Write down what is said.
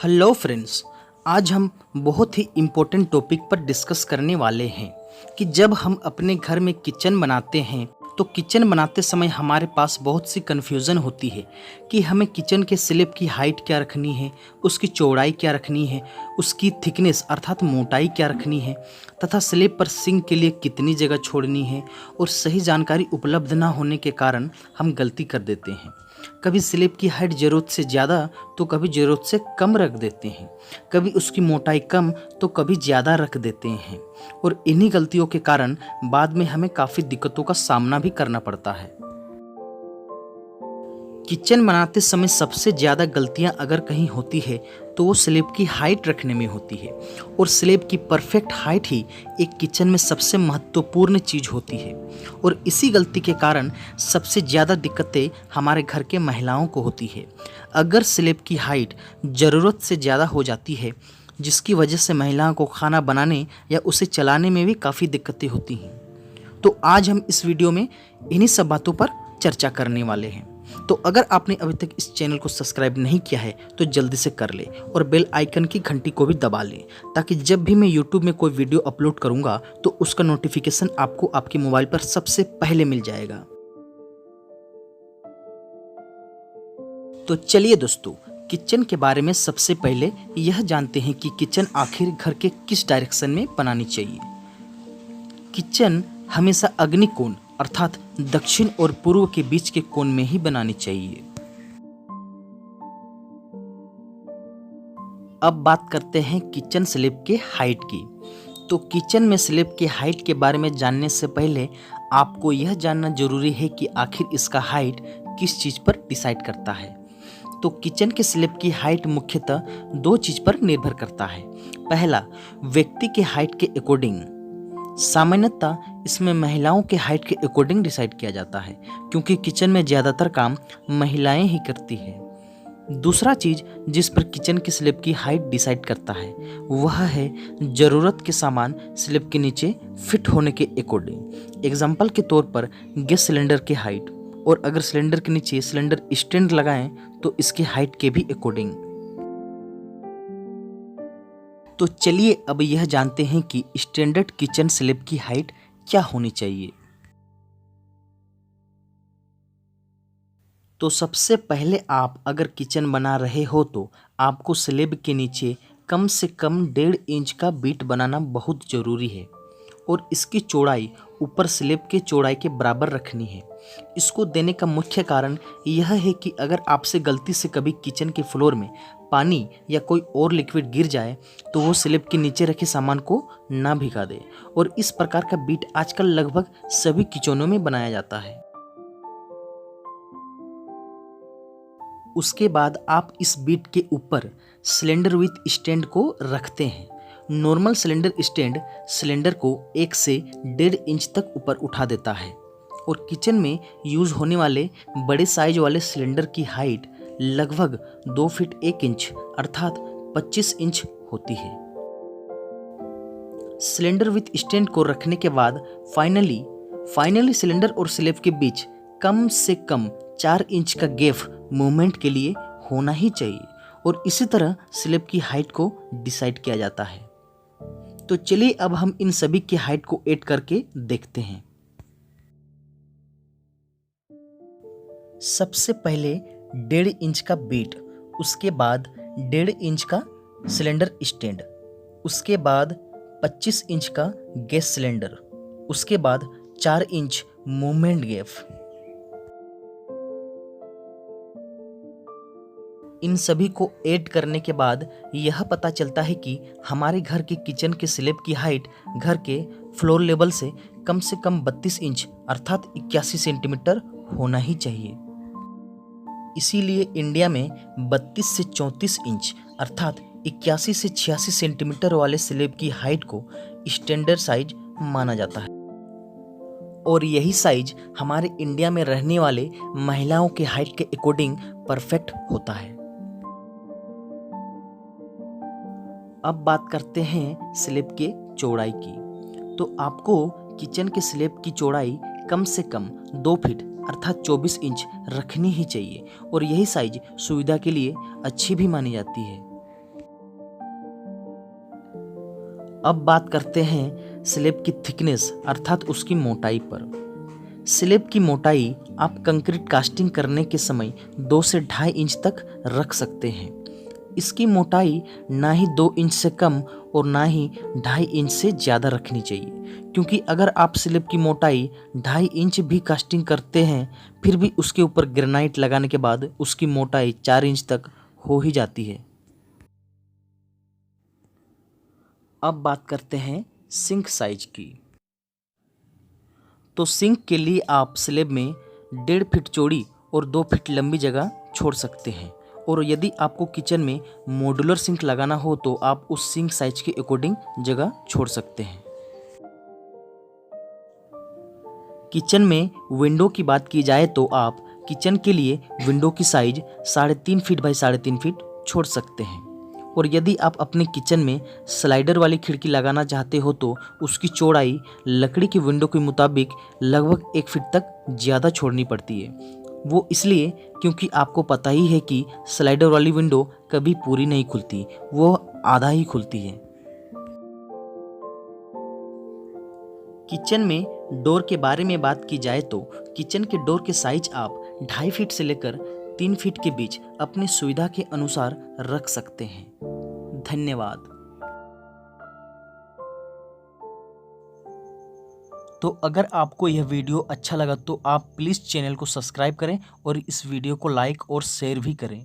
Hello friends. आज हम बहुत ही इम्पोर्टेंट टॉपिक पर डिस्कस करने वाले हैं कि जब हम अपने घर में किचन बनाते हैं तो किचन बनाते समय हमारे पास बहुत सी कन्फ्यूज़न होती है कि हमें किचन के स्लैब की हाइट क्या रखनी है, उसकी चौड़ाई क्या रखनी है, उसकी थिकनेस अर्थात मोटाई क्या रखनी है तथा स्लैब पर सिंक के लिए कितनी जगह छोड़नी है। और सही जानकारी उपलब्ध ना होने के कारण हम गलती कर देते हैं। कभी स्लैब की हाइट ज़रूरत से ज़्यादा तो कभी ज़रूरत से कम रख देते हैं, कभी उसकी मोटाई कम तो कभी ज़्यादा रख देते हैं। और इन्हीं गलतियों के कारण बाद में हमें काफ़ी दिक्कतों का सामना भी करना पड़ता है। किचन बनाते समय सबसे ज़्यादा गलतियां अगर कहीं होती है तो वो स्लैब की हाइट रखने में होती है। और स्लैब की परफेक्ट हाइट ही एक किचन में सबसे महत्वपूर्ण चीज़ होती है। और इसी गलती के कारण सबसे ज़्यादा दिक्कतें हमारे घर के महिलाओं को होती है। अगर स्लैब की हाइट ज़रूरत से ज़्यादा हो जाती है जिसकी वजह से महिलाओं को खाना बनाने या उसे चलाने में भी काफ़ी दिक्कतें होती हैं। तो आज हम इस वीडियो में इन्हीं सब बातों पर चर्चा करने वाले हैं। तो अगर आपने अभी तक इस चैनल को सब्सक्राइब नहीं किया है तो जल्दी से कर ले और बेल आइकन की घंटी को भी दबा लें ताकि जब भी मैं यूट्यूब में कोई वीडियो अपलोड करूंगा तो उसका नोटिफिकेशन आपको आपके मोबाइल पर सबसे पहले मिल जाएगा। तो चलिए दोस्तों, किचन के बारे में सबसे पहले यह जानते हैं कि किचन आखिर घर के किस डायरेक्शन में बनानी चाहिए। किचन हमेशा अग्निकोण अर्थात दक्षिण और पूर्व के बीच के कोण में ही बनानी चाहिए। अब बात करते हैं किचन स्लैब के हाइट की। तो किचन में स्लैब के हाइट के बारे में जानने से पहले आपको यह जानना जरूरी है कि आखिर इसका हाइट किस चीज़ पर डिसाइड करता है। तो किचन के स्लैब की हाइट मुख्यतः दो चीज़ पर निर्भर करता है। पहला, व्यक्ति के हाइट के अकॉर्डिंग। सामान्यतः इसमें महिलाओं के हाइट के अकॉर्डिंग डिसाइड किया जाता है क्योंकि किचन में ज़्यादातर काम महिलाएं ही करती हैं। दूसरा चीज़ जिस पर किचन की स्लैब की हाइट डिसाइड करता है वह है ज़रूरत के सामान स्लैब के नीचे फिट होने के अकॉर्डिंग। एग्जाम्पल के तौर पर गैस सिलेंडर की हाइट, और अगर सिलेंडर के नीचे सिलेंडर स्टैंड लगाएं तो इसके हाइट के भी अकॉर्डिंग। तो चलिए अब यह जानते हैं कि स्टैंडर्ड किचन स्लैब की हाइट क्या होनी चाहिए। तो सबसे पहले आप अगर किचन बना रहे हो तो आपको स्लैब के नीचे कम से कम 1.5 इंच का बीट बनाना बहुत ज़रूरी है। और इसकी चौड़ाई ऊपर स्लैब के चौड़ाई के बराबर रखनी है। इसको देने का मुख्य कारण यह है कि अगर आपसे गलती से कभी किचन के फ्लोर में पानी या कोई और लिक्विड गिर जाए तो वो स्लैब के नीचे रखे सामान को ना भिगा दे। और इस प्रकार का बीट आजकल लगभग सभी किचनों में बनाया जाता है। उसके बाद आप इस बीट के ऊपर सिलेंडर विथ स्टैंड को रखते हैं। नॉर्मल सिलेंडर स्टैंड सिलेंडर को 1 से 1.5 इंच तक ऊपर उठा देता है। और किचन में यूज होने वाले बड़े साइज वाले सिलेंडर की हाइट लगभग 2 फीट 1 इंच अर्थात 25 इंच होती है। सिलेंडर विथ स्टैंड को रखने के बाद फाइनली सिलेंडर और स्लैब के बीच कम से कम 4 इंच का गैप मूवमेंट के लिए होना ही चाहिए। और इसी तरह स्लैब की हाइट को डिसाइड किया जाता है। तो चलिए अब हम इन सभी की हाइट को ऐड करके देखते हैं। सबसे पहले 1.5 इंच का बीट, उसके बाद 1.5 इंच का सिलेंडर स्टैंड, उसके बाद 25 इंच का गैस सिलेंडर, उसके बाद 4 इंच मूवमेंट गैप। इन सभी को ऐड करने के बाद यह पता चलता है कि हमारे घर के किचन के स्लैब की हाइट घर के फ्लोर लेवल से कम 32 इंच अर्थात 81 सेंटीमीटर होना ही चाहिए। इसीलिए इंडिया में 32 से 34 इंच अर्थात 81 से 86 सेंटीमीटर वाले स्लैब की हाइट को स्टैंडर्ड साइज माना जाता है। और यही साइज हमारे इंडिया में रहने वाले महिलाओं के हाइट के अकॉर्डिंग परफेक्ट होता है। अब बात करते हैं स्लैब के चौड़ाई की। तो आपको किचन के स्लैब की चौड़ाई कम से कम 2 फीट अर्थात 24 इंच रखनी ही चाहिए। और यही साइज सुविधा के लिए अच्छी भी मानी जाती है। अब बात करते हैं स्लैब की थिकनेस अर्थात उसकी मोटाई पर। स्लैब की मोटाई आप कंक्रीट कास्टिंग करने के समय 2 से 2.5 इंच तक रख सकते हैं। इसकी मोटाई ना ही 2 इंच से कम और ना ही 2.5 इंच से ज़्यादा रखनी चाहिए, क्योंकि अगर आप स्लैब की मोटाई 2.5 इंच भी कास्टिंग करते हैं फिर भी उसके ऊपर ग्रेनाइट लगाने के बाद उसकी मोटाई 4 इंच तक हो ही जाती है। अब बात करते हैं सिंक साइज की। तो सिंक के लिए आप स्लैब में 1.5 फीट चौड़ी और 2 फीट लंबी जगह छोड़ सकते हैं। और यदि आपको किचन में मॉड्यूलर सिंक लगाना हो तो आप उस सिंक साइज के अकॉर्डिंग जगह छोड़ सकते हैं। किचन में विंडो की बात की जाए तो आप किचन के लिए विंडो की साइज 3.5 फीट बाई 3.5 फीट छोड़ सकते हैं। और यदि आप अपने किचन में स्लाइडर वाली खिड़की लगाना चाहते हो तो उसकी चौड़ाई लकड़ी की विंडो के मुताबिक लगभग 1 फीट तक ज़्यादा छोड़नी पड़ती है। वो इसलिए क्योंकि आपको पता ही है कि स्लाइडर वाली विंडो कभी पूरी नहीं खुलती, वो आधा ही खुलती है। किचन में डोर के बारे में बात की जाए तो किचन के डोर के साइज आप 2.5 फीट से लेकर 3 फीट के बीच अपनी सुविधा के अनुसार रख सकते हैं। धन्यवाद। तो अगर आपको यह वीडियो अच्छा लगा तो आप प्लीज़ चैनल को सब्सक्राइब करें और इस वीडियो को लाइक और शेयर भी करें।